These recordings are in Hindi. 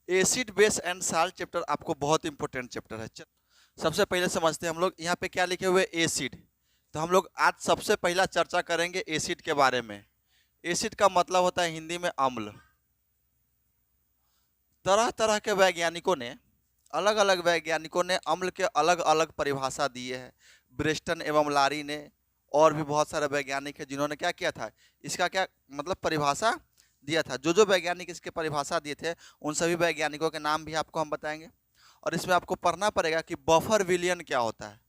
Acid base and salt chapter आपको बहुत इंपॉर्टेंट चैप्टर है। सबसे पहले समझते हैं हम लोग यहाँ पे क्या लिखे हुए एसिड। तो हम लोग आज सबसे पहला चर्चा करेंगे एसिड के बारे में। एसिड का मतलब होता है हिंदी में अम्ल। तरह तरह के वैज्ञानिकों ने अलग अलग वैज्ञानिकों ने अम्ल के अलग अलग परिभाषा दिए हैं। ब्रेस्टन एवं लारी ने और भी बहुत सारे वैज्ञानिक हैं जिन्होंने क्या किया था, इसका क्या मतलब परिभाषा दिया था। जो जो वैज्ञानिक इसके परिभाषा दिए थे उन सभी वैज्ञानिकों के नाम भी आपको हम बताएंगे। और इसमें आपको पढ़ना पड़ेगा कि बफर विलियन क्या होता है।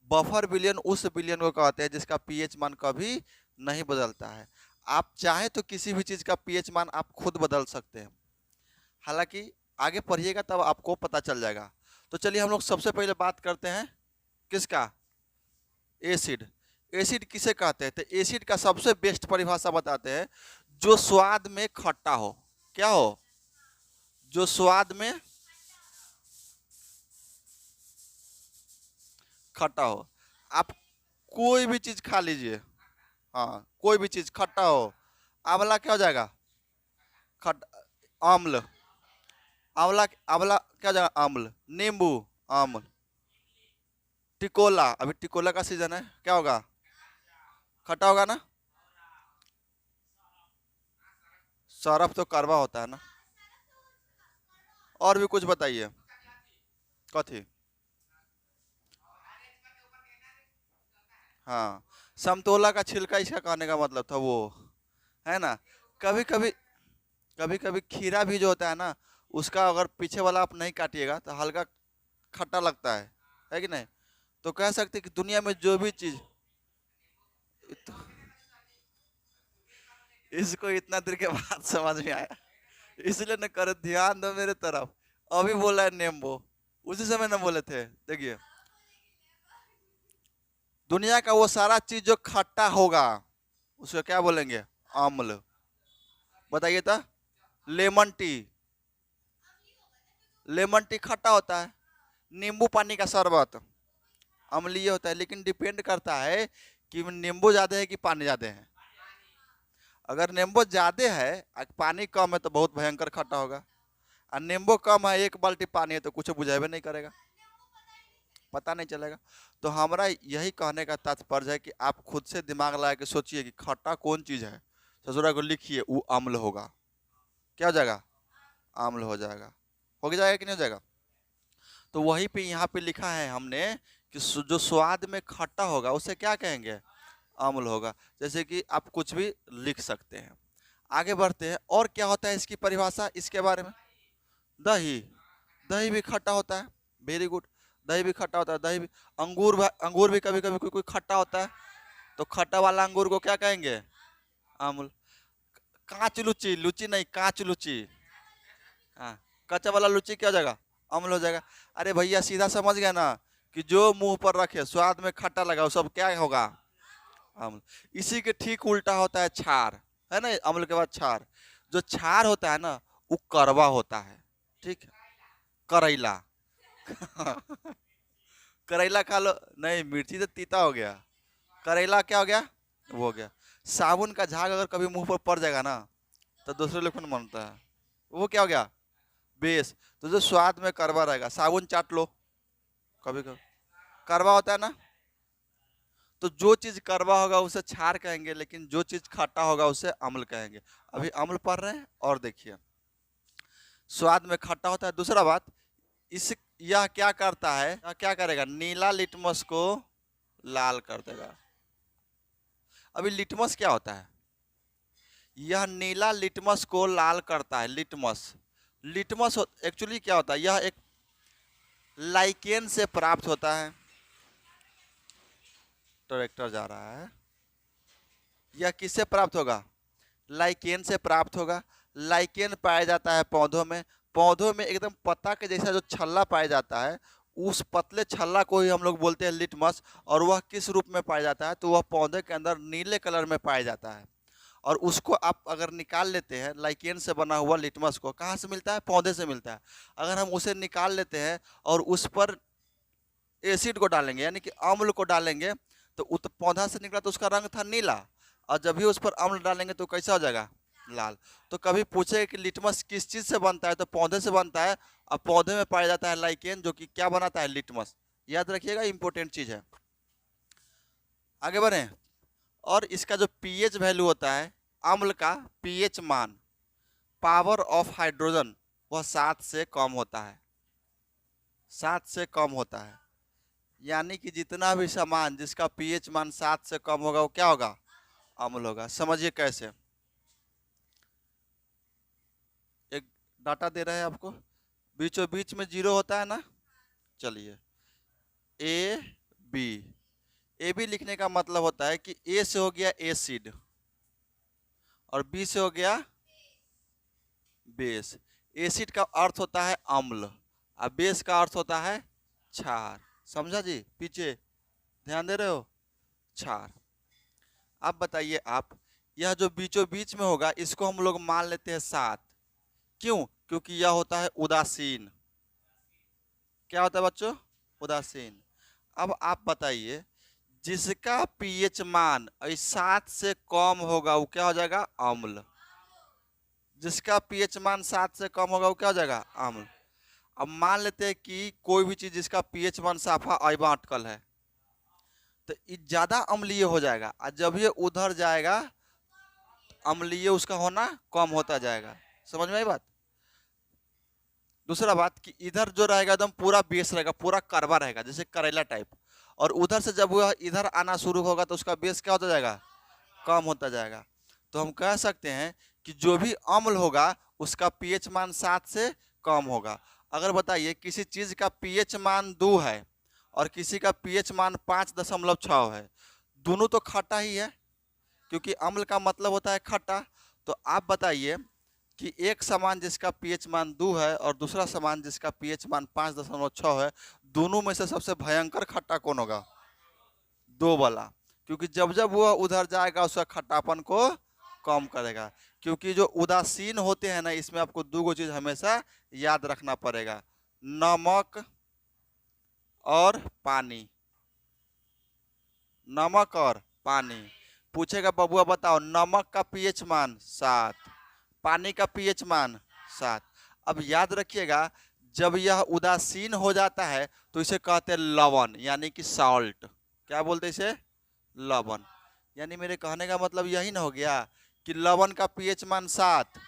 बफर विलियन उस विलियन को कहते हैं जिसका पीएच मान कभी नहीं बदलता है। आप चाहे तो किसी भी चीज़ का पीएच मान आप खुद बदल सकते हैं, हालांकि आगे पढ़िएगा तब आपको पता चल जाएगा। तो चलिए हम लोग सबसे पहले बात करते हैं किसका, एसिड। एसिड किसे कहते हैं? तो एसिड का सबसे बेस्ट परिभाषा बताते हैं, जो स्वाद में खट्टा हो। क्या हो? जो स्वाद में खट्टा हो। आप कोई भी चीज खा लीजिए, हाँ कोई भी चीज खट्टा हो, आंवला क्या हो जाएगा? खट आम्ल। आंवला आंवला क्या हो जाएगा? आम्ल। नींबू आम्ल। टिकोला, अभी टिकोला का सीजन है, क्या होगा? खट्टा होगा ना। सरफ तो कड़वा होता है ना। और भी कुछ बताइए। कथी? हाँ, समतोला का छिलका इसका कहने का मतलब था वो, है ना। कभी कभी कभी कभी खीरा भी जो होता है ना, उसका अगर पीछे वाला आप नहीं काटिएगा तो हल्का खट्टा लगता है कि नहीं। तो कह सकते कि दुनिया में जो भी चीज इसको इतना देर के बाद समझ में आया, इसलिए न कर ध्यान दो मेरे तरफ। अभी बोला है नींबू, उसी समय न बोले थे। देखिए, दुनिया का वो सारा चीज जो खट्टा होगा उसको क्या बोलेंगे? अम्ल। बताइए तो। लेमन टी, लेमन टी खट्टा होता है। नींबू पानी का शरबत अम्लीय होता है, लेकिन डिपेंड करता है कि नींबू ज्यादा है कि पानी ज्यादा है। अगर नींबू ज्यादा है और पानी कम है तो बहुत भयंकर खट्टा होगा, और नींबू कम है, एक बाल्टी पानी है तो कुछ बुझेबे नहीं करेगा, पता नहीं चलेगा। तो हमारा यही कहने का तात्पर्य है कि आप खुद से दिमाग लगा के सोचिए कि खट्टा कौन चीज है, ससुरा को लिखिए, वो अम्ल होगा। क्या हो जाएगा? अम्ल हो जाएगा। हो जाएगा कि नहीं हो जाएगा? तो वहीं पे यहाँ पे लिखा है हमने कि जो स्वाद में खट्टा होगा उसे क्या कहेंगे? अम्ल होगा। जैसे कि आप कुछ भी लिख सकते हैं। आगे बढ़ते हैं, और क्या होता है इसकी परिभाषा इसके बारे में। दही, दही भी खट्टा होता है। वेरी गुड, दही भी खट्टा होता है। दही भी, अंगूर भी कभी कभी कोई कोई खट्टा होता है, तो खट्टा वाला अंगूर को क्या कहेंगे? अम्ल। कांच लुची, लुची नहीं कांच लुची, हाँ कच्चा वाला लुची क्या हो जाएगा? अम्ल हो जाएगा। अरे भैया सीधा समझ गया ना कि जो मुंह पर रखे स्वाद में खट्टा लगा वो सब क्या होगा? अम्ल। इसी के ठीक उल्टा होता है क्षार, है ना। अम्ल के बाद क्षार, जो क्षार होता है ना वो कड़वा होता है। ठीक है। करेला करेला खा लो, नहीं मिर्ची तो तीता हो गया, करेला क्या हो गया? वो हो गया। साबुन का झाग अगर कभी मुंह पर पड़ जाएगा ना तो दूसरे लोग को मानता है, वो क्या हो गया? बेस। तो जो स्वाद में कड़वा रहेगा, साबुन चाट लो कभी कभी, कड़वा होता है ना। तो जो चीज कड़वा होगा उसे क्षार कहेंगे, लेकिन जो चीज खट्टा होगा उसे अम्ल कहेंगे। अभी अम्ल पढ़ रहे हैं, और देखिए स्वाद में खट्टा होता है। दूसरा बात, इस यह क्या करता है, यह क्या करेगा? नीला लिटमस को लाल कर देगा। अभी लिटमस क्या होता है? यह नीला लिटमस को लाल करता है। लिटमस, लिटमस एक्चुअली क्या होता है? यह एक लाइकेन से प्राप्त होता है। ट्रैक्टर जा रहा है। यह किससे प्राप्त होगा? लाइकेन से प्राप्त होगा। लाइकेन पाया जाता है पौधों में। पौधों में एकदम पत्ता के जैसा जो छल्ला पाया जाता है, उस पतले छल्ला को ही हम लोग बोलते हैं लिटमस। और वह किस रूप में पाया जाता है? तो वह पौधे के अंदर नीले कलर में पाया जाता है। और उसको आप अगर निकाल लेते हैं, लाइकेन से बना हुआ लिटमस को कहाँ से मिलता है? पौधे से मिलता है। अगर हम उसे निकाल लेते हैं और उस पर एसिड को डालेंगे, यानी कि अम्ल को डालेंगे, तो पौधा से निकला तो उसका रंग था नीला, और जब भी उस पर अम्ल डालेंगे तो कैसा हो जाएगा? लाल। तो कभी पूछे कि लिटमस किस चीज से बनता है, तो पौधे से बनता है। अब पौधे में पाया जाता है लाइकेन, जो कि क्या बनाता है, लिटमस। याद रखिएगा, इंपॉर्टेंट चीज है। आगे बढ़े। और इसका जो पीएच वैल्यू होता है, अम्ल का पीएच मान, पावर ऑफ हाइड्रोजन, वह 7 से कम होता है। 7 से कम होता है, यानी कि जितना भी सामान जिसका पीएच मान 7 से कम होगा वो क्या होगा, अम्ल होगा। समझिए कैसे। एक डाटा दे रहे हैं आपको, बीचों बीच में 0 होता है ना। चलिए, ए बी। ए बी लिखने का मतलब होता है कि ए से हो गया एसिड और बी से हो गया बेस। एसिड का अर्थ होता है अम्ल और बेस का अर्थ होता है क्षार। समझा जी? पीछे ध्यान दे रहे हो, क्षार। अब बताइए आप, यह जो बीचों बीच में होगा इसको हम लोग मान लेते हैं 7। क्यों? क्योंकि यह होता है उदासीन। क्या होता है बच्चों? उदासीन। अब आप बताइए, जिसका पीएच मान 7 से कम होगा वो क्या हो जाएगा, अम्ल। जिसका पीएच मान 7 से कम होगा वो क्या हो जाएगा, अम्ल। अब मान लेते हैं कि कोई भी चीज जिसका पीएच मान साफा अयबा अटकल है, तो ये ज्यादा अम्लीय हो जाएगा और जब ये उधर जाएगा अम्लीय उसका होना कम होता जाएगा। समझ में आई बात? दूसरा बात कि इधर जो रहेगा एकदम पूरा बेस रहेगा, पूरा करवा रहेगा, जैसे करेला टाइप। और उधर से जब वह इधर आना शुरू होगा तो उसका बेस क्या होता जाएगा, कम होता जाएगा। तो हम कह सकते हैं कि जो भी अम्ल होगा उसका पीएच मान 7 से कम होगा। अगर बताइए किसी चीज का पीएच मान 2 है और किसी का पीएच मान 5.6 है, दोनों तो खट्टा ही है, क्योंकि अम्ल का मतलब होता है खट्टा। तो आप बताइए कि एक सामान जिसका पीएच मान 2 है और दूसरा सामान जिसका पीएच मान 5.6 है, दोनों में से सबसे भयंकर खट्टा कौन होगा, 2 वाला। क्योंकि जब जब वह उधर जाएगा उसका खट्टापन को कम करेगा। क्योंकि जो उदासीन होते हैं ना, इसमें आपको 2 चीज हमेशा याद रखना पड़ेगा, नमक और पानी। नमक और पानी। पूछेगा बबुआ बताओ, नमक का पीएच मान 7, पानी का पीएच मान 7। अब याद रखिएगा, जब यह उदासीन हो जाता है तो इसे कहते हैं लवण, यानी कि सॉल्ट। क्या बोलते हैं इसे, लवण। यानी मेरे कहने का मतलब यही ना हो गया कि लवण का पीएच मान 7,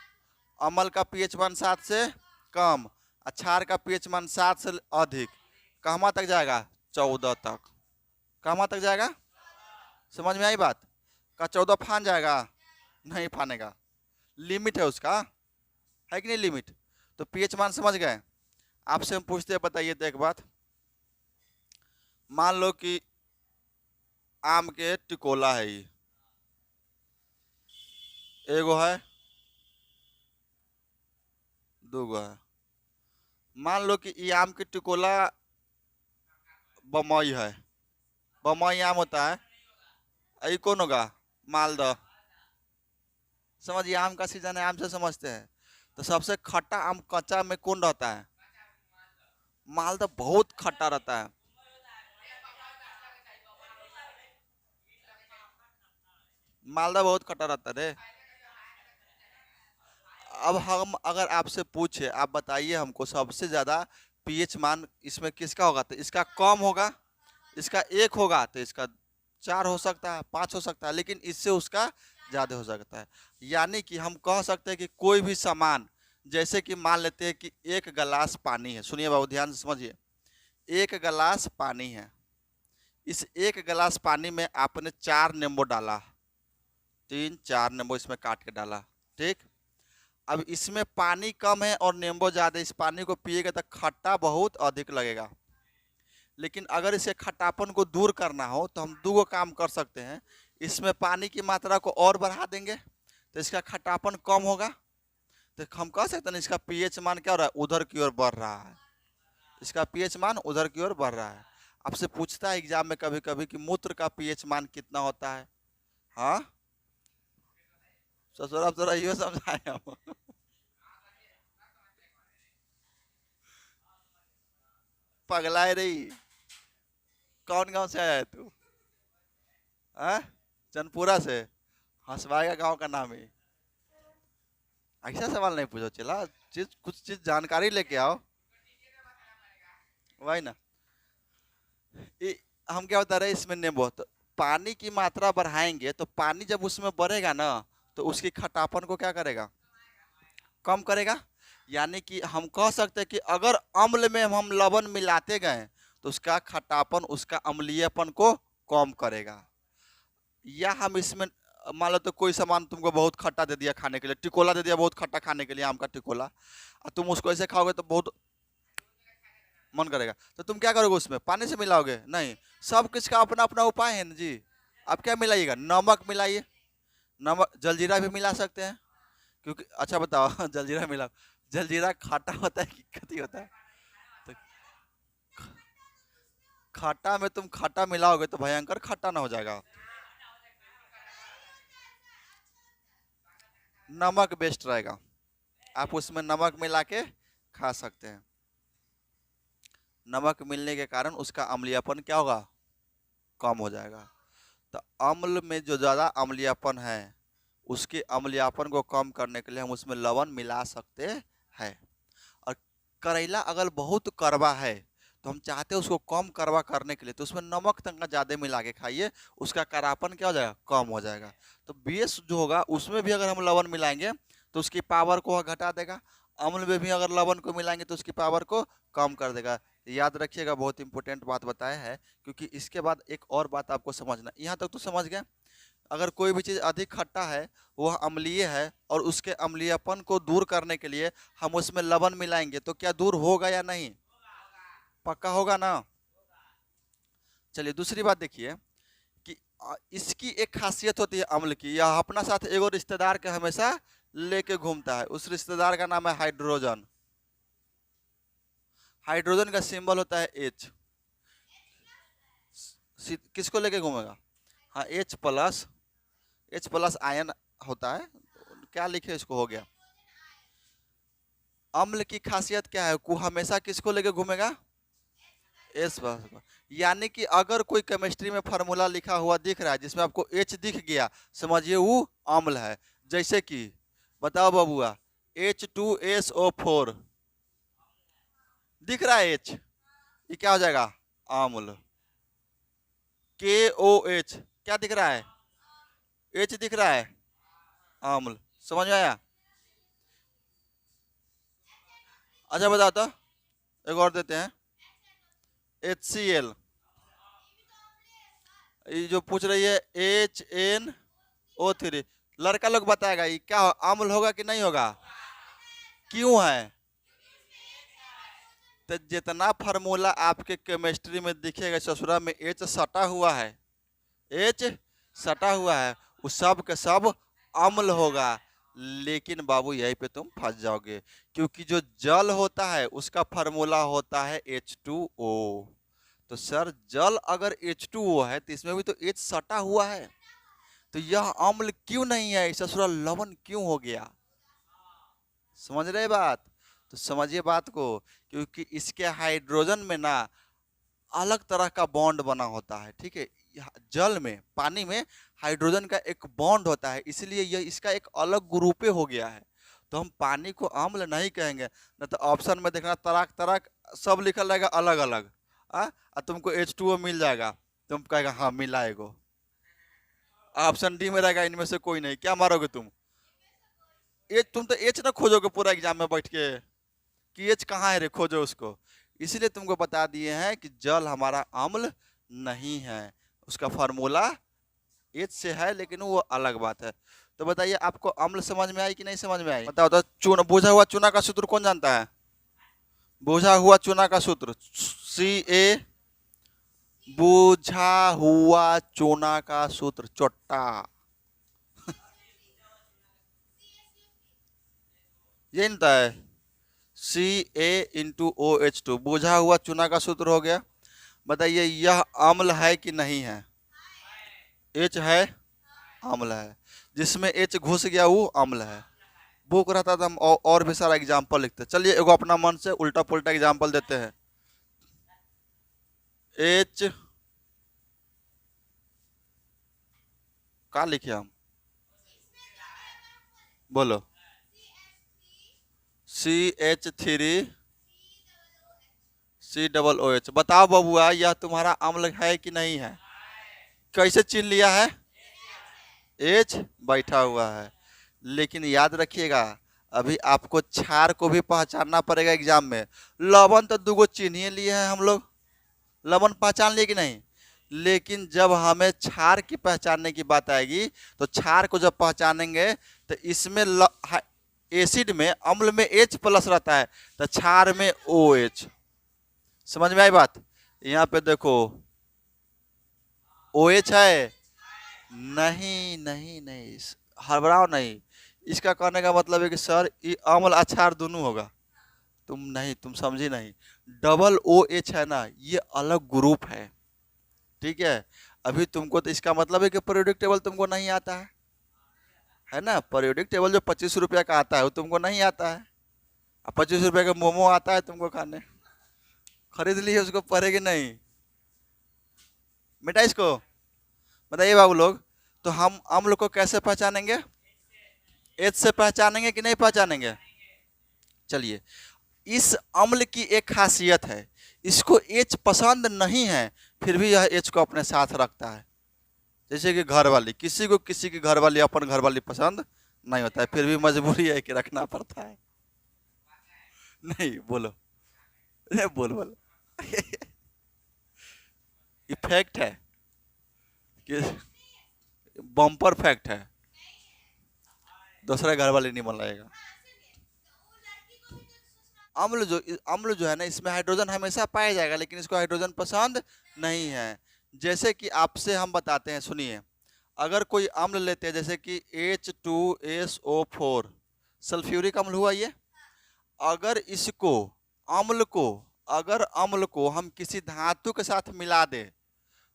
अम्ल का पीएच मान 7 से कम, क्षार का पीएच मान 7 से अधिक। कहाँ तक जाएगा, 14 तक। कहाँ तक जाएगा? समझ में आई बात? का 14 फान जाएगा? नहीं फानेगा, लिमिट है उसका, है कि नहीं लिमिट। तो पीएच मान समझ गए। आपसे हम पूछते हैं, बताइए तो एक बात, मान लो कि आम के टिकोला है, ये एगो है, 2 है। मान लो कि ये आम के टिकोला बमई है, बमई आम होता है। ये कौन होगा, मालदह। समझिए, आम का सीजन है, आम से समझते हैं। तो सबसे खट्टा आम कच्चा में कौन रहता है, मालदह। बहुत खट्टा रहता है। मालदह बहुत खट्टा रहता है रे। अब हम अगर आपसे पूछे, आप बताइए हमको सबसे ज्यादा पीएच मान इसमें किसका होगा, तो इसका कम होगा। इसका 1 होगा तो इसका 4 हो सकता है, 5 हो सकता है, लेकिन इससे उसका ज्यादा हो सकता है। यानी कि हम कह सकते हैं कि कोई भी सामान, जैसे कि मान लेते हैं कि 1 गिलास पानी है। सुनिए बाबू, ध्यान से समझिए। 1 गिलास पानी है, इस 1 गिलास पानी में आपने 4 नींबू डाला, 3-4 नींबू इसमें काट के डाला, ठीक। अब इसमें पानी कम है और नींबू ज्यादा, इस पानी को पिएगा तो खट्टा बहुत अधिक लगेगा। लेकिन अगर इसे खट्टापन को दूर करना हो तो हम 2 काम कर सकते हैं। इसमें पानी की मात्रा को और बढ़ा देंगे तो इसका खट्टापन कम होगा। तो हम कह सकते हैं इसका पीएच मान क्या हो रहा है, उधर की ओर बढ़ रहा है। इसका पीएच मान उधर की ओर बढ़ रहा है। आपसे पूछता है एग्जाम में कभी कभी कि मूत्र का पीएच मान कितना होता है। हाँ ससुर, आप जरा ये समझाए हम। पगलाए रही, कौन गांव से आया है तू? हाँ, चनपुरा से। हंसवाएगा गांव का नाम ही। ऐसा सवाल नहीं पूछो, चला चीज कुछ चीज जानकारी लेके आओ। वही ना। हम क्या बता रहे हैं इसमें नींबू तो पानी की मात्रा बढ़ाएंगे तो पानी जब उसमें बढ़ेगा ना तो उसकी खटापन को क्या करेगा, कम करेगा। यानी कि हम कह सकते हैं कि अगर अम्ल में हम लवण मिलाते गए तो उसका खटापन उसका अम्लीयपन को कम करेगा। या हम इसमें मान लो तो कोई सामान तुमको बहुत खट्टा दे दिया खाने के लिए, टिकोला दे दिया बहुत खट्टा खाने के लिए, आम का टिकोला, और तुम उसको ऐसे खाओगे तो बहुत मन करेगा, तो तुम क्या करोगे, उसमें पानी से मिलाओगे नहीं। सब किसका अपना अपना उपाय है ना जी। आप क्या मिलाइएगा, नमक मिलाइए, नमक जलजीरा भी मिला सकते हैं, क्योंकि अच्छा बताओ जलजीरा मिलाओ, जलजीरा खट्टा होता है कि खट्टी होता है। तो खट्टा में तुम खट्टा मिलाओगे तो भयंकर खट्टा ना हो जाएगा। नमक बेस्ट रहेगा, आप उसमें नमक मिला के खा सकते हैं। नमक मिलने के कारण उसका अम्लीयपन क्या होगा, कम हो जाएगा। तो अम्ल में जो ज़्यादा अम्लीयपन है उसके अम्लीयपन को कम करने के लिए हम उसमें लवण मिला सकते हैं। और करेला अगर बहुत कड़वा है तो हम चाहते हैं उसको कम कड़वा करने के लिए तो उसमें नमक तंगा ज़्यादा मिला के खाइए, उसका कड़वापन क्या हो जाएगा, कम हो जाएगा। तो बेस जो होगा उसमें भी अगर हम लवण मिलाएंगे तो उसकी पावर को घटा देगा, अम्ल में भी अगर लवण को मिलाएंगे तो उसकी पावर को कम कर देगा। याद रखिएगा, बहुत इंपॉर्टेंट बात बताया है, क्योंकि इसके बाद एक और बात आपको समझना, यहाँ तक तो समझ गए। अगर कोई भी चीज़ अधिक खट्टा है, वह अम्लीय है, और उसके अम्लीयपन को दूर करने के लिए हम उसमें लवण मिलाएंगे तो क्या दूर होगा या नहीं, पक्का होगा ना। चलिए दूसरी बात देखिए कि इसकी एक खासियत होती है अम्ल की, यह अपना साथ एगो रिश्तेदार के हमेशा लेके घूमता है, उस रिश्तेदार का नाम है हाइड्रोजन। हाइड्रोजन का सिंबल होता है एच। किसको लेके घूमेगा, हाँ H plus, H plus ion होता है, क्या लिखे इसको, हो गया। अम्ल की खासियत क्या है, वो हमेशा किसको लेके घूमेगा, एच प्लस। यानी कि अगर कोई केमिस्ट्री में फार्मूला लिखा हुआ दिख रहा है जिसमें आपको एच दिख गया, समझिए वो अम्ल है। जैसे कि बताओ बबुआ, H2SO4 दिख रहा है एच, ये क्या हो जाएगा, अम्ल। KOH क्या दिख रहा है, एच दिख रहा है, अम्ल। समझ में आया। अच्छा बताओ तो, एक और देते हैं, HCl, ये जो पूछ रही है HNO3, लड़का लोग बताएगा ये क्या अम्ल होगा कि नहीं होगा, क्यों है। तो जितना फार्मूला आपके केमिस्ट्री में दिखेगा ससुरा में एच सटा हुआ है, एच सटा हुआ है, वो सब के सब अम्ल होगा। लेकिन बाबू यहीं पे तुम फंस जाओगे, क्योंकि जो जल होता है उसका फार्मूला होता है H2O। तो सर जल अगर H2O है तो इसमें भी तो H सटा हुआ है, तो यह अम्ल क्यों नहीं है, ससुरा लवण क्यों हो गया। समझ रहे बात, तो समझिए बात को, क्योंकि इसके हाइड्रोजन में ना अलग तरह का बॉन्ड बना होता है, ठीक है। जल में, पानी में हाइड्रोजन का एक बॉन्ड होता है, इसलिए यह इसका एक अलग ग्रुपे हो गया है। तो हम पानी को अम्ल नहीं कहेंगे, न तो ऑप्शन में देखना तरह तरह सब लिखल रहेगा अलग अलग, तुमको H2O मिल जाएगा, तुम कहेगा हाँ मिला एगो। ऑप्शन डी में रहेगा इनमें से कोई नहीं, क्या मारोगे तुम, एच, तुम तो एच ना खोजोगे पूरा एग्जाम में बैठ के कि एच कहाँ है रे, खोजो उसको। इसीलिए तुमको बता दिए हैं कि जल हमारा अम्ल नहीं है, उसका फार्मूला एच से है, लेकिन वो अलग बात है। तो बताइए आपको अम्ल समझ में आई कि नहीं समझ में आई, बताओ तो। चूना, बुझा हुआ चूना का सूत्र कौन जानता है, बुझा हुआ चूना का सूत्र Ca, बुझा हुआ चूना का सूत्र चोट्टा ये नहीं है, Ca × OH2, बुझा हुआ चूना का सूत्र हो गया। बताइए यह अम्ल है कि नहीं है, एच है, अम्ल है, जिसमें एच घुस गया वो अम्ल है। बुक रहता था हम और भी सारा एग्जाम्पल लिखते। चलिए एगो अपना मन से उल्टा पुल्टा एग्जाम्पल देते हैं। एच का लिखे हम, बोलो, CH3COOH। बताओ बबुआ, यह तुम्हारा अम्ल है कि नहीं है? कैसे चीन लिया है? H बैठा हुआ है। लेकिन याद रखिएगा, अभी आपको क्षार को भी पहचानना पड़ेगा एग्जाम में। लवण तो दुगो चिन्ह लिए हैं हम लोग, लवण पहचान लिए कि नहीं? लेकिन जब हमें क्षार की पहचानने की बात आएगी तो क्षार को जब पहचानेंगे तो इसमें एसिड में, अम्ल में H प्लस रहता है, तो क्षार में OH। समझ में आई बात? यहाँ पे देखो OH है, नहीं नहीं नहीं, हड़बड़ाओ नहीं। इसका कहने का मतलब है कि सर ये अम्ल अक्षार दोनों होगा। तुम नहीं, तुम समझी नहीं। डबल OH है ना, ये अलग ग्रुप है, ठीक है? अभी तुमको तो इसका मतलब है कि पीरियोडिक टेबल तुमको नहीं आता है ना? पीरियोडिक टेबल जो 25 रुपया का आता है वो तुमको नहीं आता है। 25 रुपये का मोमो आता है तुमको खाने, खरीद लिए उसको, पढ़ेगी नहीं? बेटा इसको बताइए बाबू लोग, तो हम अम्ल को कैसे पहचानेंगे? H से पहचानेंगे कि नहीं पहचानेंगे? चलिए, इस अम्ल की एक खासियत है, इसको H पसंद नहीं है फिर भी यह H को अपने साथ रखता है। जैसे कि घर वाली, किसी को किसी की घर वाली, अपन घर वाली पसंद नहीं होता है, फिर भी मजबूरी है कि रखना पड़ता है। नहीं बोलो, नहीं बोल बोलो। ये फैक्ट है कि बम्पर फैक्ट है, दूसरा घर वाले नहीं मन लगेगा। अम्ल जो है ना, इसमें हाइड्रोजन हमेशा पाया जाएगा, लेकिन इसको हाइड्रोजन पसंद नहीं है। जैसे कि आपसे हम बताते हैं, सुनिए, अगर कोई अम्ल लेते हैं जैसे कि H2SO4, सल्फ्यूरिक अम्ल हुआ ये। अगर इसको अगर अम्ल को हम किसी धातु के साथ मिला दे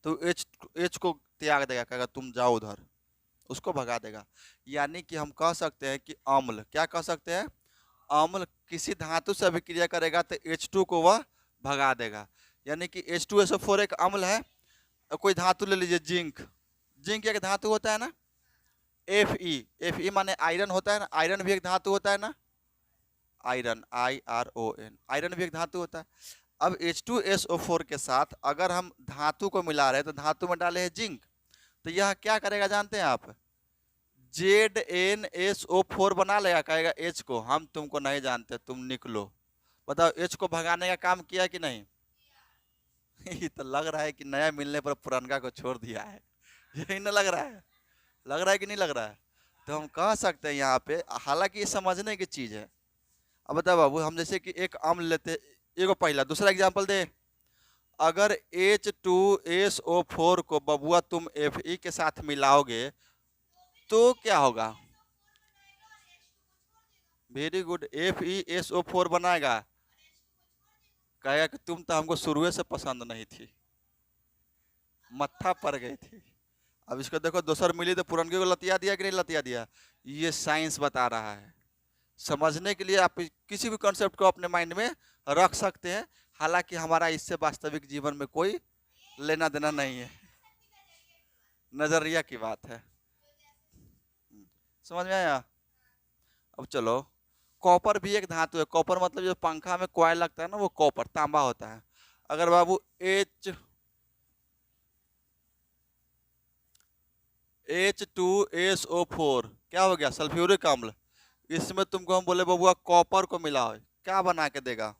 तो H को त्याग देगा, कहेगा तुम जाओ उधर, उसको भगा देगा। यानी कि हम कह सकते हैं कि अम्ल, क्या कह सकते हैं? अम्ल किसी धातु से अभिक्रिया करेगा तो H2 को वह भगा देगा। यानी कि H2SO4 एक अम्ल है। कोई धातु ले लीजिए, जिंक। जिंक एक धातु होता है ना। Fe माने आयरन होता है ना, आयरन भी एक धातु होता है ना, आयरन, IRON, आयरन भी एक धातु होता है। अब H2SO4 के साथ अगर हम धातु को मिला रहे हैं तो धातु में डाले हैं जिंक, तो यह क्या करेगा जानते हैं आप? ZnSO4 बना लेगा, कहेगा H को हम तुमको नहीं जानते, तुम निकलो। बताओ, H को भगाने का काम किया कि नहीं? ये तो लग रहा है कि नया मिलने पर पुरानका को छोड़ दिया है, यही ना लग रहा है? लग रहा है कि नहीं लग रहा है? तो हम कह सकते हैं यहाँ पे, हालांकि ये समझने की चीज है। अब बताओ बाबू, हम जैसे कि एक अम्ल लेते, एगो पहला, दूसरा एग्जाम्पल दे। अगर H2SO4 को बबुआ तुम Fe के साथ मिलाओगे तो क्या होगा? वेरी गुड, FeSO4 बनाएगा, कहेगा कि तुम तो हमको शुरू से पसंद नहीं थी, मत्था पड़ गई थी। अब इसको देखो, दोसर मिली तो पुरनके को लतिया दिया कि नहीं लतिया दिया? ये साइंस बता रहा है। समझने के लिए आप किसी भी कॉन्सेप्ट को अपने माइंड में रख सकते हैं, हालांकि हमारा इससे वास्तविक जीवन में कोई लेना देना नहीं है, नजरिया की बात है। समझ में आया? अब चलो, कॉपर भी एक धातु है। कॉपर मतलब जो पंखा में कॉइल लगता है ना, वो कॉपर, तांबा होता है। अगर बाबू H2SO4 क्या हो गया? सल्फ्यूरिक अम्ल। इसमें तुमको हम बोले बबुआ कॉपर को मिलाओ, क्या बना के देगा?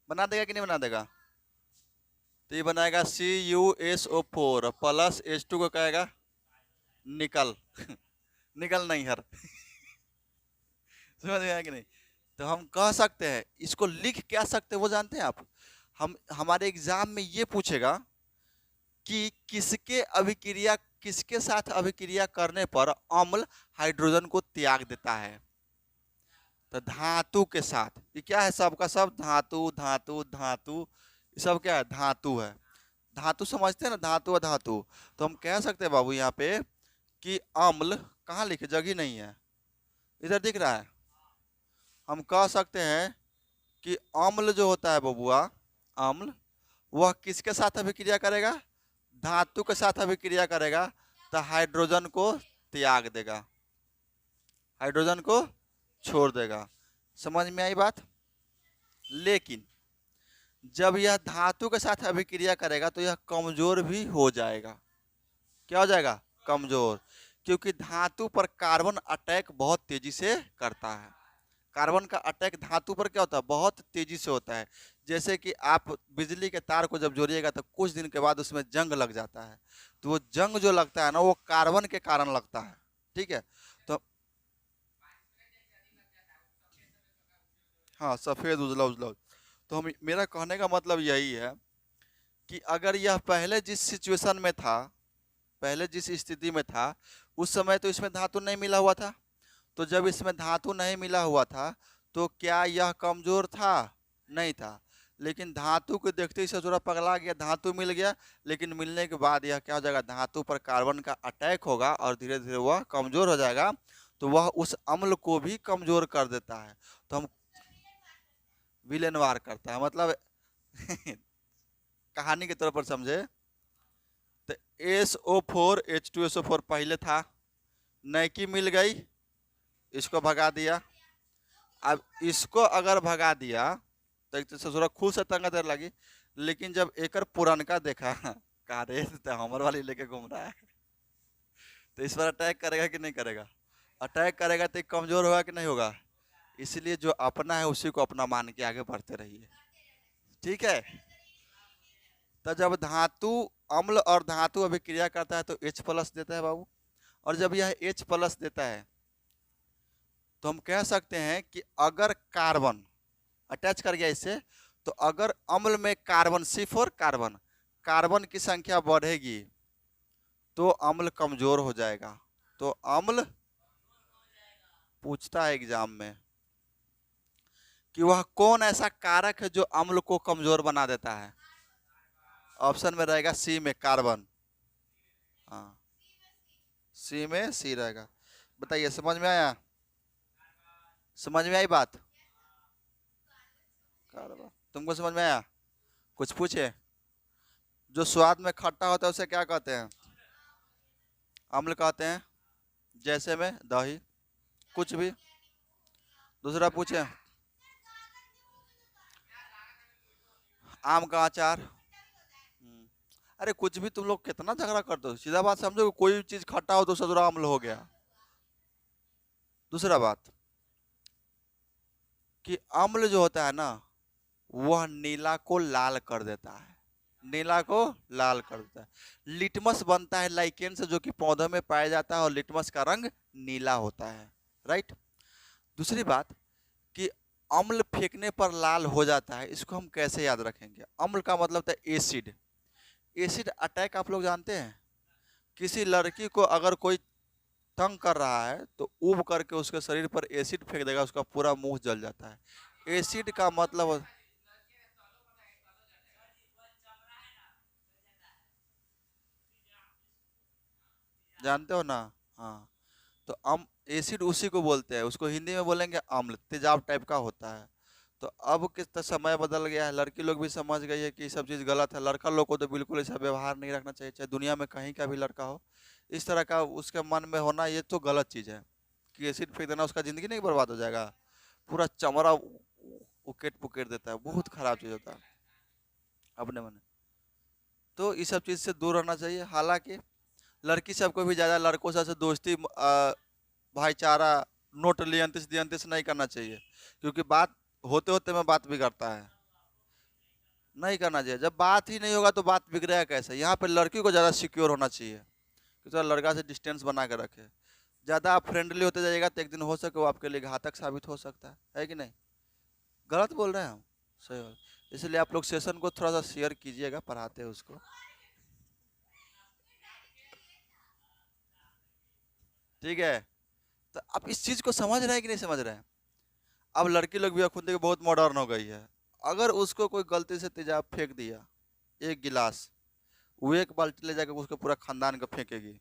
बना देगा कि नहीं बना देगा? तो ये बनाएगा CuSO4 प्लस H2 को कहेगा निकल। निकल नहीं हर। समझ में आया कि नहीं? तो हम कह सकते हैं, इसको लिख क्या सकते हैं वो जानते हैं आप? हम हमारे एग्जाम में ये पूछेगा कि किसके साथ अभिक्रिया करने पर अम्ल हाइड्रोजन को त्याग देता है? तो धातु के साथ। ये क्या है? सबका सब धातु धातु धातु, ये सब क्या है? धातु है। धातु समझते हैं ना, धातु धातु। तो हम कह सकते हैं बाबू यहाँ पे कि अम्ल, कहाँ लिखे, जगह नहीं है, इधर दिख रहा है। हम कह सकते हैं कि अम्ल जो होता है बबुआ, अम्ल वह किसके साथ अभिक्रिया करेगा? धातु के साथ अभिक्रिया करेगा, तो हाइड्रोजन को त्याग देगा। हाइड्रोजन को छोड़ देगा। समझ में आई बात? लेकिन जब यह धातु के साथ अभिक्रिया करेगा तो यह कमजोर भी हो जाएगा। क्या हो जाएगा? कमजोर, क्योंकि धातु पर कार्बन अटैक बहुत तेजी से करता है। कार्बन का अटैक धातु पर क्या होता है? बहुत तेजी से होता है। जैसे कि आप बिजली के तार को जब जोड़िएगा तो कुछ दिन के बाद उसमें जंग लग जाता है, तो वो जंग जो लगता है ना, वो कार्बन के कारण लगता है। ठीक है, तो हाँ, सफेद उजला उजला। तो हम, मेरा कहने का मतलब यही है कि अगर यह पहले जिस सिचुएशन में था, पहले जिस स्थिति में था, उस समय तो इसमें धातु नहीं मिला हुआ था। तो जब इसमें धातु नहीं मिला हुआ था तो क्या यह कमजोर था? नहीं था। लेकिन धातु को देखते ही से थोड़ा पगला गया, धातु मिल गया, लेकिन मिलने के बाद यह क्या हो जाएगा? धातु पर कार्बन का अटैक होगा और धीरे धीरे वह कमजोर हो जाएगा, तो वह उस अम्ल को भी कमजोर कर देता है। तो हम विलेनवार करता है, मतलब कहानी के तौर पर समझे तो SO4H2SO4 पहले था, नैकी मिल गई, इसको भगा दिया। अब इसको अगर भगा दिया तो एक तो थोड़ा खुद से तंग देर लगी, लेकिन जब एकर पुरनका देखा कहा रे तो हमर वाली लेके घूम रहा है, तो इस पर अटैक करेगा कि नहीं करेगा? अटैक करेगा तो कमजोर होगा कि नहीं होगा? इसलिए जो अपना है उसी को अपना मान के आगे बढ़ते रहिए। ठीक है, तो जब धातु अम्ल और धातु अभिक्रिया करता है तो H+ देता है बाबू, और जब यह H+ देता है तो हम कह सकते हैं कि अगर कार्बन अटैच कर गया इससे, तो अगर अम्ल में कार्बन C4 कार्बन, कार्बन की संख्या बढ़ेगी तो अम्ल कमजोर हो जाएगा। तो अम्ल पूछता है एग्जाम में कि वह कौन ऐसा कारक है जो अम्ल को कमजोर बना देता है? ऑप्शन में रहेगा सी में कार्बन। हाँ, सी में सी रहेगा। बताइए, समझ में आया? समझ में आई बात? कार्बन, तुमको समझ में आया? कुछ पूछे? जो स्वाद में खट्टा होता है उसे क्या कहते हैं? अम्ल कहते हैं। जैसे में दही, कुछ भी। दूसरा पूछे, आम का अचार। अरे कुछ भी, तुम लोग कितना झगड़ा करते हो। सीधा बात समझो, कोई चीज खट्टा हो तो सदुरा अम्ल हो गया। दूसरा बात कि अम्ल जो होता है ना, वह नीला को लाल कर देता है, नीला को लाल कर देता है। लिटमस बनता है लाइकेन से, जो कि पौधों में पाया जाता है, और लिटमस का रंग नीला होता है। राइट। दूसरी बात कि अम्ल फेंकने पर लाल हो जाता है, इसको हम कैसे याद रखेंगे? अम्ल का मतलब था एसिड। एसिड अटैक आप लोग जानते हैं? किसी लड़की को अगर कोई तंग कर रहा है तो उब करके उसके शरीर पर एसिड फेंक देगा, उसका पूरा मुंह जल जाता है। एसिड का मतलब, जानते हो ना? हाँ, तो एसिड उसी को बोलते हैं, उसको हिंदी में बोलेंगे अम्ल, तेजाब टाइप का होता है। तो अब किस समय बदल गया है, लड़की लोग भी समझ गई है कि सब चीज़ गलत है। लड़का लोग को तो बिल्कुल ऐसा व्यवहार नहीं रखना चाहिए, चाहे दुनिया में कहीं का भी लड़का हो। इस तरह का उसके मन में होना ये तो गलत चीज़ है कि एसिड फेंक देना, उसका ज़िंदगी नहीं बर्बाद हो जाएगा, पूरा चमड़ा उकेट पुकेट देता है, बहुत खराब चीज़ होता है अपने मन। तो इस सब चीज़ से दूर रहना चाहिए। हालांकि लड़की सबको भी ज़्यादा लड़कों से दोस्ती, भाईचारा, नोट लियंतिस दियंतिस नहीं करना चाहिए, क्योंकि बात होते होते में बात बिगड़ता है। नहीं करना चाहिए, जब बात ही नहीं होगा तो बात बिगड़ेगा कैसे? यहाँ पे लड़की को ज़्यादा सिक्योर होना चाहिए कि थोड़ा लड़का से डिस्टेंस बना के रखे। ज़्यादा आप फ्रेंडली होते जाइएगा तो एक दिन हो सके वो आपके लिए घातक साबित हो सकता है कि नहीं? गलत बोल रहे हैं हम? सही हो। इसलिए आप लोग सेशन को थोड़ा सा शेयर कीजिएगा, पढ़ाते हैं उसको। ठीक है, तो आप इस चीज़ को समझ रहे हैं कि नहीं समझ रहे हैं? अब लड़की लोग भी खुद के बहुत मॉडर्न हो गई है। अगर उसको कोई गलती से तेजाब फेंक दिया, एक गिलास, वो एक बाल्टी ले जाकर उसके पूरा खानदान को फेंकेगी,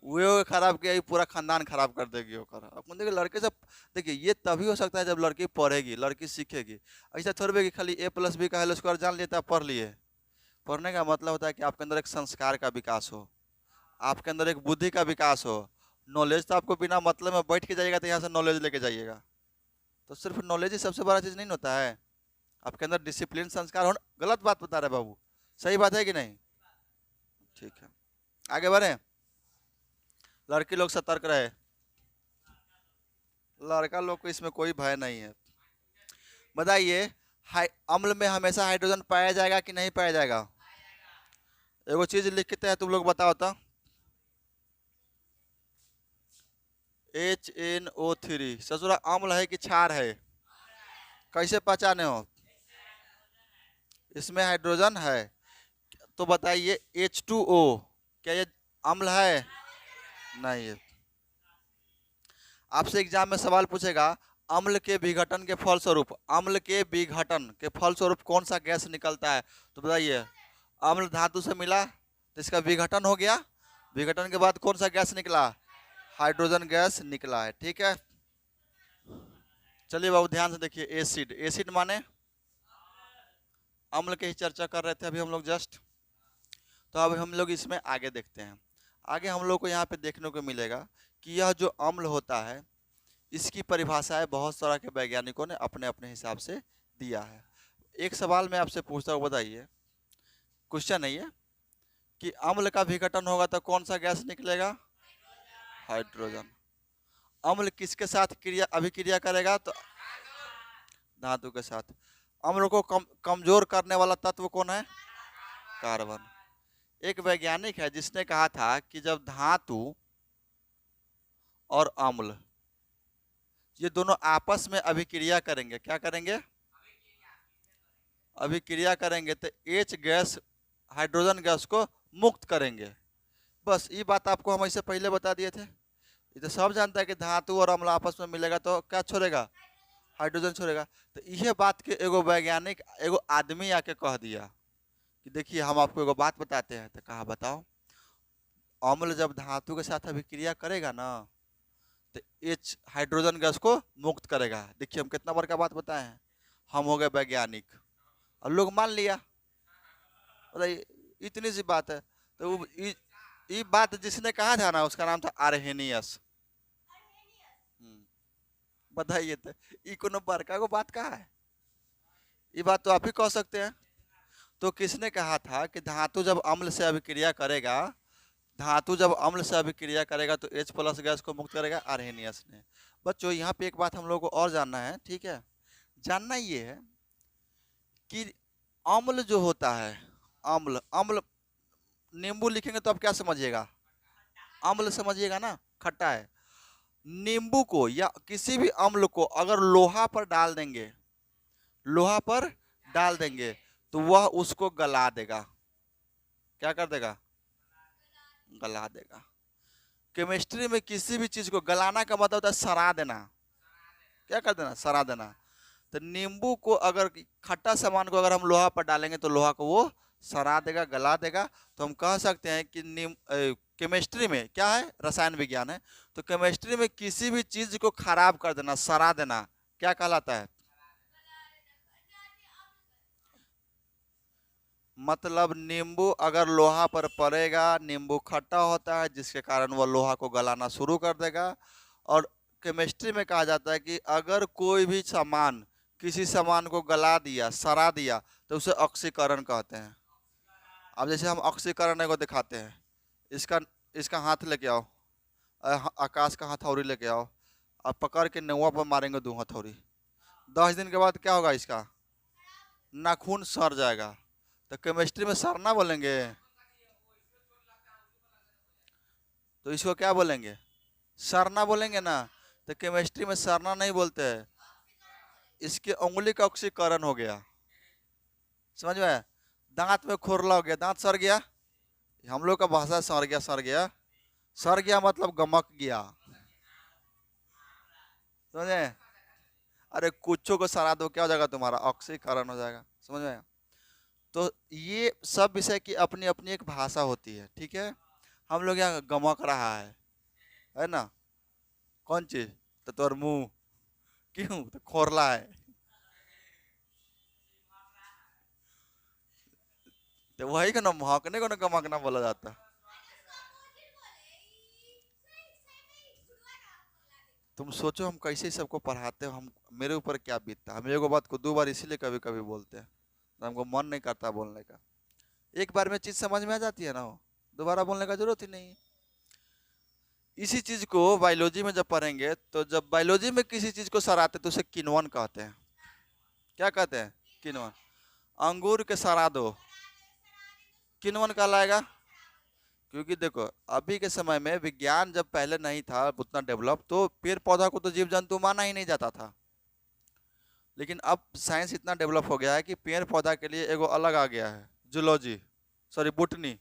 वो खराब किया, पूरा खानदान खराब कर देगी ओकर। अपन देखिए लड़के सब, देखिए ये तभी हो सकता है जब लड़की पढ़ेगी, लड़की सीखेगी। ऐसा थोड़ी कि खाली A+B का हेलो स्क्वायर जान लेता है, पढ़ लिए। पढ़ने का मतलब होता है कि आपके अंदर एक संस्कार का विकास हो, आपके अंदर एक बुद्धि का विकास हो, नॉलेज तो आपको बिना मतलब में बैठ के जाइएगा तो यहाँ से नॉलेज लेके जाइएगा, तो सिर्फ नॉलेज ही सबसे बड़ा चीज़ नहीं होता है। आपके अंदर डिसिप्लिन संस्कार होना, गलत बात बता रहे बाबू, सही बात है कि नहीं? ठीक है, आगे बढ़े। लड़की लोग सतर्क रहे, लड़का लोग को इसमें कोई भय नहीं है। बताइए, अम्ल में हमेशा हाइड्रोजन पाया जाएगा कि नहीं पाया जाएगा? एगो चीज लिखते हैं, तुम लोग बताओ तो। HNO3 ससुरा अम्ल है कि क्षार है? कैसे पहचाने हो? इसमें हाइड्रोजन है। तो बताइए H2O क्या ये अम्ल है? नहीं है। आपसे एग्जाम में सवाल पूछेगा, अम्ल के विघटन के फलस्वरूप, अम्ल के विघटन के फलस्वरूप कौन सा गैस निकलता है? तो बताइए, अम्ल धातु से मिला तो इसका विघटन हो गया, विघटन के बाद कौन सा गैस निकला? हाइड्रोजन गैस निकला है। ठीक है, चलिए बाबू ध्यान से देखिए। एसिड, एसिड माने अम्ल की ही चर्चा कर रहे थे अभी हम लोग जस्ट। तो अब हम लोग इसमें आगे देखते हैं। आगे हम लोग को यहाँ पे देखने को मिलेगा कि यह जो अम्ल होता है, इसकी परिभाषाएं बहुत सारा के वैज्ञानिकों ने अपने अपने हिसाब से दिया है। एक सवाल मैं आपसे पूछता हूँ, बताइए, क्वेश्चन है ये, कि अम्ल का विघटन होगा तो कौन सा गैस निकलेगा? हाइड्रोजन। अम्ल किसके साथ क्रिया अभिक्रिया करेगा? तो धातु के साथ। अम्ल को कमजोर करने वाला तत्व कौन है? कार्बन। एक वैज्ञानिक है जिसने कहा था कि जब धातु और अम्ल ये दोनों आपस में अभिक्रिया करेंगे, क्या करेंगे? अभिक्रिया करेंगे तो H गैस हाइड्रोजन गैस को मुक्त करेंगे। बस ये बात आपको हम इससे पहले बता दिए थे। ये तो सब जानता है कि धातु और अम्ल आपस में मिलेगा तो क्या छोड़ेगा? हाइड्रोजन छोड़ेगा। तो यह बात के एगो वैज्ञानिक, एगो आदमी आके कह दिया कि देखिए हम आपको एगो बात बताते हैं। तो कहा बताओ। अम्ल जब धातु के साथ अभिक्रिया करेगा ना तो H हाइड्रोजन गैस को मुक्त करेगा। देखिए हम कितना बड़का बात बताए हैं, हम हो गए वैज्ञानिक और लोग मान लिया। बताइए, इतनी सी बात है। तो ये बात जिसने कहा था ना उसका नाम था आर्हेनियस। बताइए, तो ये कोनो बड़का को बात कहा है? ये बात तो आप ही कह सकते हैं। तो किसने कहा था कि धातु जब अम्ल से अभिक्रिया करेगा, धातु जब अम्ल से अभिक्रिया करेगा तो H+ गैस को मुक्त करेगा? आर्हेनियस ने। बच्चों यहाँ पे एक बात हम लोग को और जानना है, ठीक है? जानना ये है कि अम्ल जो होता है, अम्ल, अम्ल नींबू लिखेंगे तो आप क्या समझिएगा? अम्ल समझिएगा ना, खट्टा है। नींबू को या किसी भी अम्ल को अगर लोहा पर डाल देंगे, लोहा पर डाल देंगे तो वह उसको गला देगा। क्या कर देगा? गला देगा। केमिस्ट्री में किसी भी चीज को गलाना का मतलब होता है सड़ा देना। क्या कर देना? सड़ा देना। तो नींबू को अगर, खट्टा सामान को अगर हम लोहा पर डालेंगे तो लोहा को वो सड़ा देगा, गला देगा। तो हम कह सकते हैं कि केमिस्ट्री में क्या है? रसायन विज्ञान है। तो केमिस्ट्री में किसी भी चीज को खराब कर देना, सड़ा देना, क्या कहलाता है? मतलब नींबू अगर लोहा पर पड़ेगा, नींबू खट्टा होता है जिसके कारण वह लोहा को गलाना शुरू कर देगा। और केमिस्ट्री में कहा जाता है कि अगर कोई भी सामान किसी सामान को गला दिया, सड़ा दिया, तो उसे ऑक्सीकरण कहते हैं। अब जैसे हम ऑक्सीकरण को दिखाते हैं, इसका इसका हाथ लेके आओ, आकाश का हथौड़ी लेके आओ, अब पकड़ के नौवा पर मारेंगे 2 हथौड़ी, 10 दिन के बाद क्या होगा? इसका नाखून सड़ जाएगा। तो केमिस्ट्री में सड़ना बोलेंगे, तो इसको क्या बोलेंगे? सड़ना बोलेंगे ना। तो केमिस्ट्री में सड़ना नहीं बोलते हैं, इसकी उंगली का ऑक्सीकरण हो गया। समझ में? दांत में खोरला हो गया, दांत सड़ गया, हम लोग का भाषा सड़ गया, सड़ गया, सड़ गया मतलब गमक गया। समझे? अरे कुछों को सड़ा दो, क्या हो जाएगा? तुम्हारा ऑक्सीकरण हो जाएगा। समझ में? तो ये सब विषय की अपनी अपनी एक भाषा होती है, ठीक है? हम लोग यहाँ गमक रहा है ना? कौन चीज? तो तोर मुंह, क्यों? तो खोरला है। तो वही का ना महकने को ना गमकना बोला जाता है। तुम सोचो हम कैसे सबको पढ़ाते हो, हम मेरे ऊपर क्या बीतता। हम एगो बात को 2 बार इसीलिए कभी कभी बोलते हैं, तो हमको मन नहीं करता बोलने का। एक बार में चीज़ समझ में आ जाती है ना, वो दोबारा बोलने का जरूरत ही नहीं है। इसी चीज़ को बायोलॉजी में जब पढ़ेंगे, तो जब बायोलॉजी में किसी चीज़ को सराहते तो उसे किण्वन कहते हैं। क्या कहते हैं? किण्वन। अंगूर के सरा दो, किण्वन कहलाएगा। क्योंकि देखो अभी के समय में विज्ञान जब पहले नहीं था उतना डेवलप, तो पेड़ पौधा को तो जीव जंतु माना ही नहीं जाता था। लेकिन अब साइंस इतना डेवलप हो गया है कि पेड़ पौधा के लिए एगो अलग आ गया है, जूलॉजी, सॉरी बोटनी,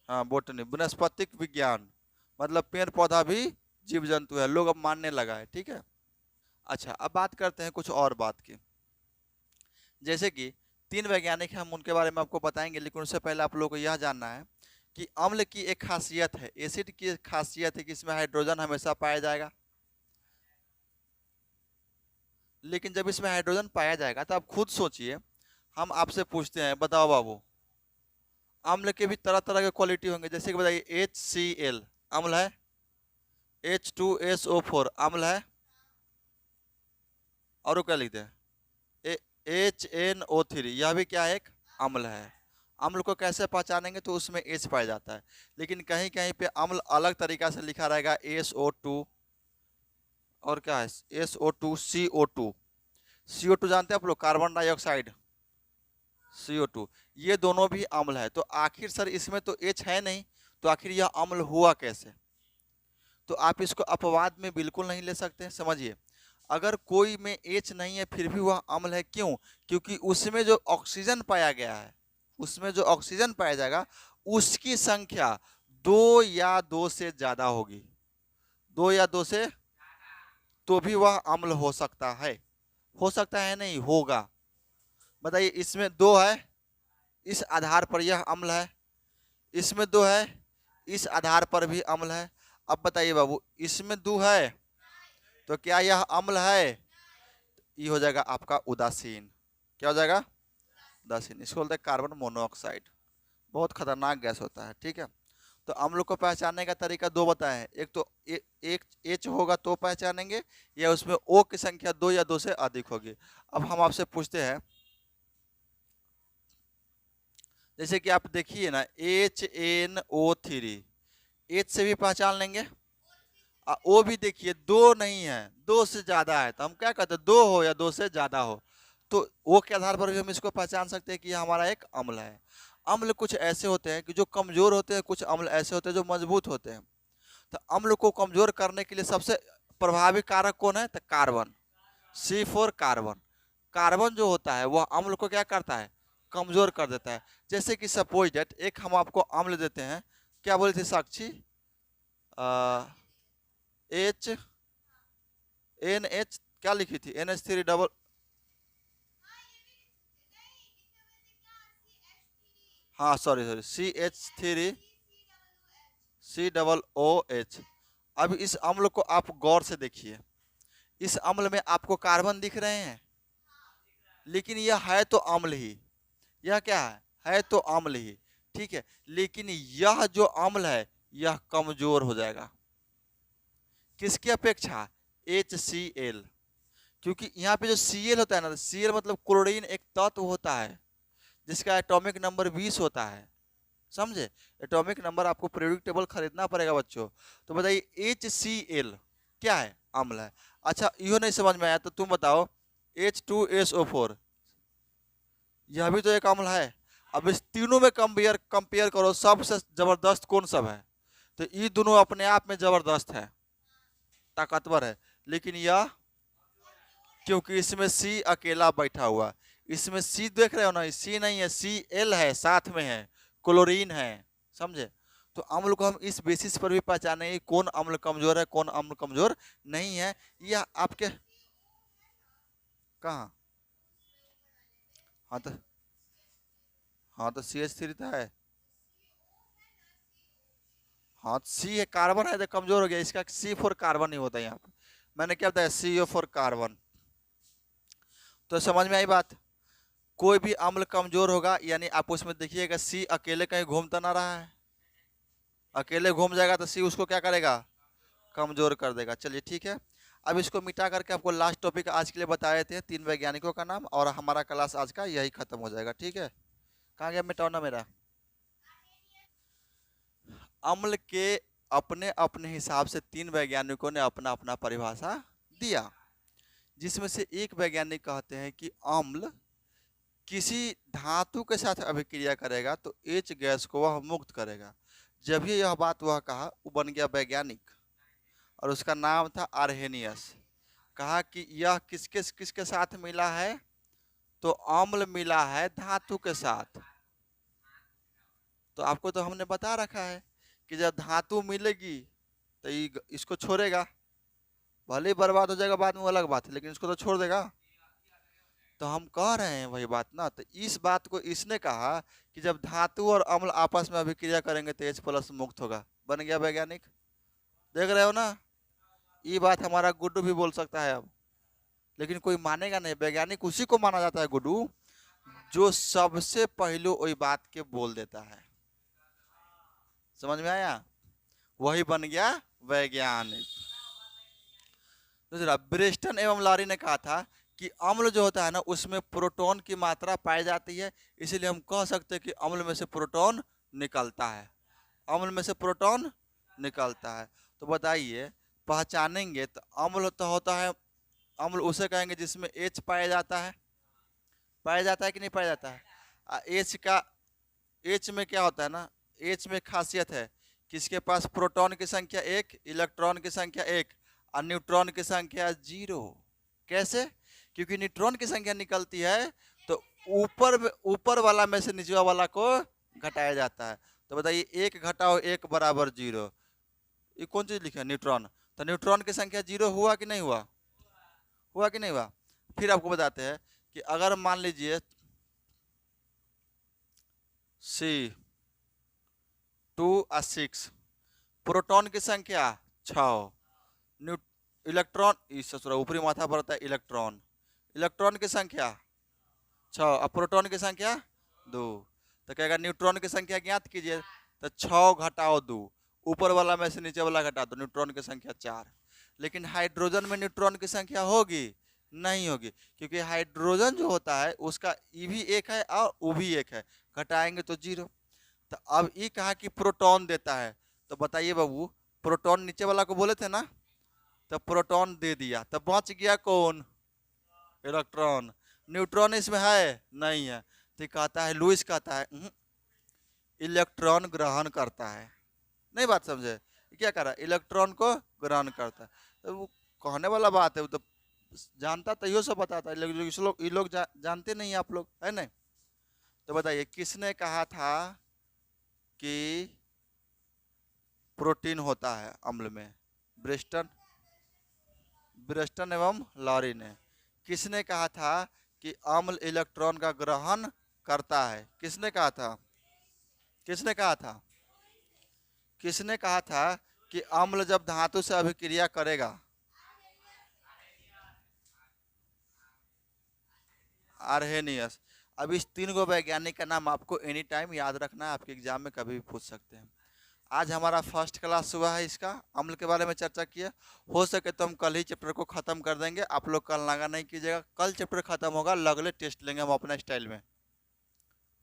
हाँ बोटनी, वनस्पतिक विज्ञान, मतलब पेड़ पौधा भी जीव जंतु है, लोग अब मानने लगा है। ठीक है। अच्छा, अब बात करते हैं कुछ और बात की। जैसे कि 3 वैज्ञानिक हैं, हम उनके बारे में आपको बताएंगे, लेकिन उससे पहले आप लोगों को यह जानना है कि अम्ल की एक खासियत है, एसिड की एक खासियत है कि इसमें हाइड्रोजन हमेशा पाया जाएगा। लेकिन जब इसमें हाइड्रोजन पाया जाएगा तो आप खुद सोचिए, हम आपसे पूछते हैं, बताओ बाबू, अम्ल के भी तरह तरह के क्वालिटी होंगे। जैसे कि बताइए, HCl अम्ल है, H2SO4 अम्ल है, और क्या लिखते हैं, HNO3, यह भी क्या है, एक अम्ल है। अम्ल को कैसे पहचानेंगे, तो उसमें H पाया जाता है। लेकिन कहीं कहीं पे अम्ल अलग तरीका से लिखा रहेगा, SO2, और क्या है, SO2, CO2। CO2 जानते हैं आप लोग, कार्बन डाइऑक्साइड, CO2, ये दोनों भी अम्ल है। तो आखिर सर इसमें तो H है नहीं, तो आखिर यह अम्ल हुआ कैसे? तो आप इसको अपवाद में बिल्कुल नहीं ले सकते। समझिए, अगर कोई में H नहीं है फिर भी वह अम्ल है, क्यों? क्योंकि उसमें जो ऑक्सीजन पाया गया है, उसमें जो ऑक्सीजन पाया जाएगा उसकी संख्या 2 या 2 से ज्यादा होगी, 2 या 2 से, तो भी वह अम्ल हो सकता है। हो सकता है नहीं, होगा। बताइए, इसमें 2 है, इस आधार पर यह अम्ल है, इसमें 2 है, इस आधार पर भी अम्ल है। अब बताइए बाबू, इसमें 2 है तो क्या यह अम्ल है? ये हो जाएगा आपका उदासीन। क्या हो जाएगा? उदासीन। इसको बोलते हैं कार्बन मोनोऑक्साइड, बहुत खतरनाक गैस होता है। ठीक है। तो अम्ल को पहचानने का तरीका 2 बताए हैं, एक तो एक H होगा तो पहचानेंगे, या उसमें O की संख्या 2 या 2 से अधिक होगी। अब हम आपसे पूछते हैं, जैसे कि आप देखिए ना, HNO3, H से भी पहचान लेंगे, O भी देखिए 2 नहीं है, 2 से ज्यादा है, तो हम क्या कहते हैं, 2 हो या 2 से ज्यादा हो, तो O के आधार पर भी हम इसको पहचान सकते हैं कि यह हमारा एक अम्ल है। अम्ल कुछ ऐसे होते हैं कि जो कमजोर होते हैं, कुछ अम्ल ऐसे होते हैं जो मजबूत होते हैं। तो अम्ल को कमजोर करने के लिए सबसे प्रभावी कारक कौन है? तो कार्बन, C4 कार्बन। कार्बन जो होता है वह अम्ल को क्या करता है? कमजोर कर देता है। जैसे कि सपोज दैट एक हम आपको अम्ल देते हैं, क्या बोले थे साक्षी, NH क्या लिखी थी, NH3 डबल, हाँ सॉरी सॉरी, CH3 COOH। अब इस अम्ल को आप गौर से देखिए, इस अम्ल में आपको कार्बन दिख रहे हैं, लेकिन यह है तो अम्ल ही, यह क्या है तो अम्ल ही। ठीक है। लेकिन यह जो अम्ल है यह कमजोर हो जाएगा, किसकी अपेक्षा? HCl। क्योंकि यहाँ पे जो Cl होता है ना, Cl मतलब क्लोरीन एक तत्व होता है जिसका एटॉमिक नंबर 20 होता है। समझे? एटॉमिक नंबर आपको पीरियोडिक टेबल खरीदना पड़ेगा बच्चों। तो बताइए HCl क्या है? अम्ल है। अच्छा, यो नहीं समझ में आया तो तुम बताओ, H2SO4 यह भी तो एक अम्ल है। अब इस तीनों में कंपेयर करो, सबसे जबरदस्त कौन सब है? तो ये दोनों अपने आप में जबरदस्त है, ताकतवर है, लेकिन यह, क्योंकि इसमें C अकेला बैठा हुआ, इसमें C देख रहे हो ना, C नहीं है, Cl है, साथ में है, क्लोरीन है। समझे? तो अम्ल को हम इस बेसिस पर भी पहचानेंगे कौन अम्ल कमजोर है, कौन अम्ल कमजोर नहीं है। यह आपके कहाँ, हाँ तो, हाँ तो CH3 तो है, हाँ C है, कार्बन है तो कमजोर हो गया, इसका C4 कार्बन ही होता है यहाँ पे। मैंने क्या बताया? CO4 carbon. तो समझ में आई बात? कोई भी अम्ल कमजोर होगा, यानी आप उसमें देखिएगा C अकेले कहीं घूमता ना रहा है, अकेले घूम जाएगा तो C उसको क्या करेगा? कमजोर कर देगा। चलिए ठीक है, अब इसको मिटा करके आपको लास्ट टॉपिक आज के लिए बता देते हैं, 3 वैज्ञानिकों का नाम, और हमारा क्लास आज का यही खत्म हो जाएगा। ठीक है, कहाँ गया मिटाना मेरा। अम्ल के अपने अपने हिसाब से 3 वैज्ञानिकों ने अपना अपना परिभाषा दिया, जिसमें से एक वैज्ञानिक कहते हैं कि अम्ल किसी धातु के साथ अभिक्रिया करेगा तो H गैस को वह मुक्त करेगा। जब ही यह बात वह कहा, वो बन गया वैज्ञानिक, और उसका नाम था आर्हेनियस। कहा कि यह किसके किसके साथ मिला है, तो अम्ल मिला है धातु के साथ। तो आपको तो हमने बता रखा है कि जब धातु मिलेगी तो इसको छोड़ेगा, भले ही बर्बाद हो जाएगा बाद में, वो अलग बात है, लेकिन इसको तो छोड़ देगा। तो हम कह रहे हैं वही बात ना। तो इस बात को इसने कहा कि जब धातु और अम्ल आपस में अभिक्रिया करेंगे तो H+ मुक्त होगा, बन गया वैज्ञानिक। देख रहे हो ना, ये बात हमारा गुड्डू भी बोल सकता है अब, लेकिन कोई मानेगा नहीं। वैज्ञानिक उसी को माना जाता है गुड्डू जो सबसे पहले वही बात के बोल देता है। समझ में आया, वही बन गया वैज्ञानिक। दूसरा, ब्रेस्टन एवं लॉरी ने कहा था कि अम्ल जो होता है ना, उसमें प्रोटॉन की मात्रा पाई जाती है, इसीलिए हम कह सकते हैं कि अम्ल में से प्रोटॉन निकलता है, अम्ल में से प्रोटॉन निकलता है। तो बताइए, पहचानेंगे तो अम्ल तो होता है, अम्ल उसे कहेंगे जिसमें H पाया जाता है, पाया जाता है कि नहीं पाया जाता है। H में क्या होता है ना, H में खासियत है कि इसके पास प्रोटॉन की संख्या 1, इलेक्ट्रॉन की संख्या 1 और न्यूट्रॉन की संख्या 0। कैसे? क्योंकि न्यूट्रॉन की संख्या निकलती है तो ऊपर वाला में से निचला वाला को घटाया जाता है। तो बताइए, 1 घटाओ 1 बराबर 0, ये कौन चीज लिखा है, न्यूट्रॉन। तो न्यूट्रॉन की संख्या 0 हुआ कि नहीं हुआ, हुआ कि नहीं हुआ। फिर आपको बताते हैं कि अगर मान लीजिए C2 और 6, प्रोटॉन की संख्या 6, इलेक्ट्रॉन इस ऊपरी माथा पर होता है इलेक्ट्रॉन, इलेक्ट्रॉन की संख्या 6 और प्रोटॉन की संख्या 2। तो कहेगा न्यूट्रॉन की संख्या ज्ञात कीजिए, तो 6 घटाओ 2, ऊपर वाला में से नीचे वाला घटा दो, न्यूट्रॉन की संख्या 4। लेकिन हाइड्रोजन में न्यूट्रॉन की संख्या होगी, नहीं होगी, क्योंकि हाइड्रोजन जो होता है उसका ई भी 1 है और ऊ भी 1 है, घटाएंगे तो 0। तो अब ये कहा कि प्रोटॉन देता है, तो बताइए बाबू, प्रोटॉन नीचे वाला को बोले थे ना, तो प्रोटॉन दे दिया, तो बच गया कौन, इलेक्ट्रॉन। न्यूट्रॉन इसमें है नहीं है, तो कहता है, लुईस कहता है इलेक्ट्रॉन ग्रहण करता है। नहीं बात समझे, क्या कर रहा है, इलेक्ट्रॉन को ग्रहण करता है। तो वो कहने वाला बात है, वो तो जानता तैयो सब बताता है, लेकिन ये लोग जानते नहीं, आप लोग है नहीं। तो बताइए, किसने कहा था कि प्रोटीन होता है अम्ल में, ब्रेस्टन एवं लॉरी ने। किसने कहा था कि अम्ल इलेक्ट्रॉन का ग्रहण करता है, किसने कहा था, किसने कहा था, किसने कहा था कि अम्ल जब धातु से अभिक्रिया करेगा, आर्हेनियस। अब इस 3 गो वैज्ञानिक का नाम आपको एनी टाइम याद रखना है, आपके एग्जाम में कभी भी पूछ सकते हैं। आज हमारा फर्स्ट क्लास हुआ है, इसका अम्ल के बारे में चर्चा किया। हो सके तो हम कल ही चैप्टर को ख़त्म कर देंगे, आप लोग कल नागा नहीं कीजिएगा, कल चैप्टर ख़त्म होगा, अगले टेस्ट लेंगे हम अपना स्टाइल में,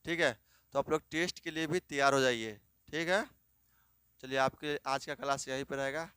ठीक है। तो आप लोग टेस्ट के लिए भी तैयार हो जाइए, ठीक है। चलिए, आपके आज का क्लास यहीं पर रहेगा।